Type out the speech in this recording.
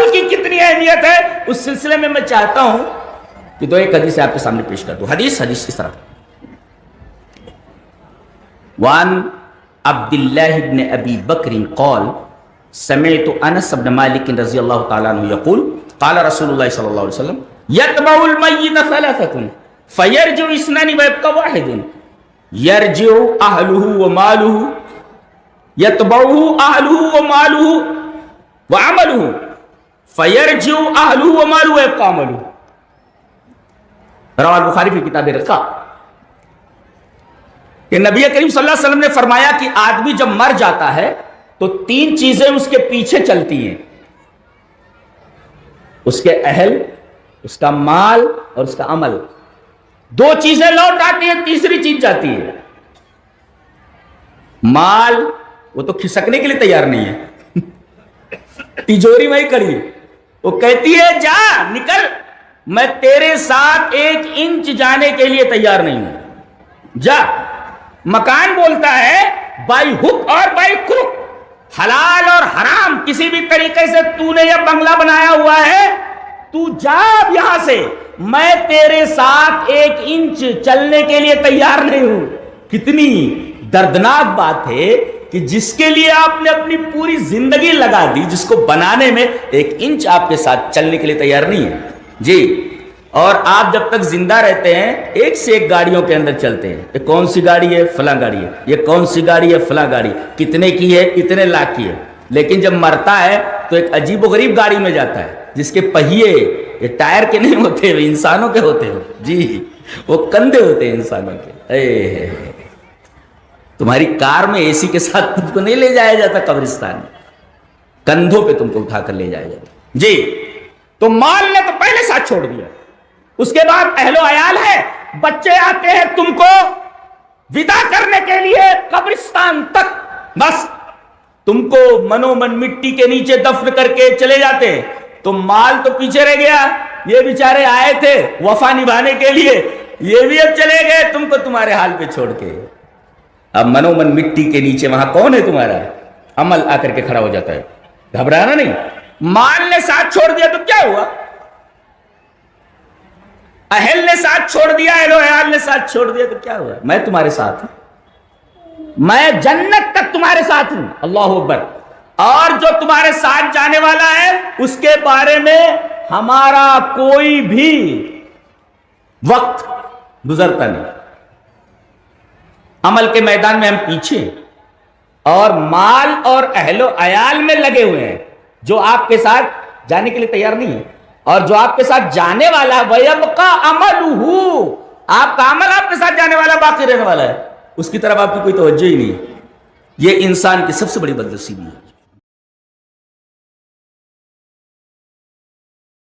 مال کی کتنی اہمیت ہے، اس سلسلے میں چاہتا ہوں کہ دو ایک حدیث آپ کے سامنے پیش کر دوں. حدیث اس طرح: وعن عبد الله بن ابي بكر قال سمعت انس بن مالك رضي الله تعالى عنه يقول قال رسول الله صلى الله عليه وسلم يتبع الميت ثلاثة فيرجع اثنان ويبقى واحد يرجع اهله وماله يتبعه اهله وماله وعمله فيرجع اهله وماله ويبقى عمله. رواه البخاری في کتاب الرقاق. کہ نبی کریم صلی اللہ علیہ وسلم نے فرمایا کہ آدمی جب مر جاتا ہے تو تین چیزیں اس کے پیچھے چلتی ہیں: اس کے اہل، اس کا مال اور اس کا عمل. دو چیزیں لوٹ آتی ہیں، تیسری چیز جاتی ہے. مال وہ تو کھسکنے کے لیے تیار نہیں ہے، تجوری میں ہی کڑی ہے. وہ کہتی ہے جا نکل، میں تیرے ساتھ 1 انچ جانے کے لیے تیار نہیں ہوں، جا. مکان بولتا ہے بائی ہک اور بائی کروک، حلال اور حرام کسی بھی طریقے سے تو نے یہ بنگلہ بنایا ہوا ہے، تو جا یہاں سے، میں تیرے ساتھ 1 انچ چلنے کے لیے تیار نہیں ہوں. کتنی دردناک بات ہے کہ جس کے لیے آپ نے اپنی پوری زندگی لگا دی، جس کو بنانے میں 1 انچ آپ کے ساتھ چلنے کے لیے تیار نہیں ہے جی. اور آپ جب تک زندہ رہتے ہیں ایک سے ایک گاڑیوں کے اندر چلتے ہیں. یہ کون سی گاڑی ہے؟ فلاں گاڑی ہے. یہ کون سی گاڑی ہے؟ فلاں گاڑی. کتنے کی ہے؟ اتنے لاکھ کی ہے. لیکن جب مرتا ہے تو ایک عجیب و غریب گاڑی میں جاتا ہے جس کے پہیے یہ ٹائر کے نہیں ہوتے، وہ انسانوں کے ہوتے ہیں جی، وہ کندھے ہوتے ہیں انسانوں کے. تمہاری کار میں اے سی کے ساتھ تم کو نہیں لے جایا جاتا قبرستان میں، کندھوں پہ تم کو اٹھا کر لے جایا جاتا جی. تو مال نے تو پہلے ساتھ چھوڑ دیا، اس کے بعد اہل و عیال ہے، بچے آتے ہیں تم کو ودا کرنے کے لیے قبرستان تک، بس تم کو منو من مٹی کے نیچے دفن کر کے چلے جاتے ہیں. تو مال تو پیچھے رہ گیا، یہ بیچارے آئے تھے وفا نبھانے کے لیے، یہ بھی اب چلے گئے تم کو تمہارے حال پہ چھوڑ کے. اب منو من مٹی کے نیچے وہاں کون ہے؟ تمہارا عمل آ کر کے کھڑا ہو جاتا ہے. گھبرانا نہیں. مال نے ساتھ چھوڑ دیا تو کیا ہوا؟ اہل نے ساتھ چھوڑ دیا، اہل و عیال نے ساتھ چھوڑ دیا تو کیا ہوا؟ میں تمہارے ساتھ ہوں، میں جنت تک تمہارے ساتھ ہوں. اللہ اکبر. اور جو تمہارے ساتھ جانے والا ہے اس کے بارے میں ہمارا کوئی بھی وقت گزرتا نہیں. عمل کے میدان میں ہم پیچھے، اور مال اور اہل و عیال میں لگے ہوئے ہیں جو آپ کے ساتھ جانے کے لیے تیار نہیں ہے. اور جو آپ کے ساتھ جانے والا ہے وَيَبْقَى عَمَلُهُ، آپ کا عمل آپ کے ساتھ جانے والا باقی رہنے والا ہے، اس کی طرف آپ کی کوئی توجہ ہی نہیں. یہ انسان کی سب سے بڑی بدنصیبی ہے.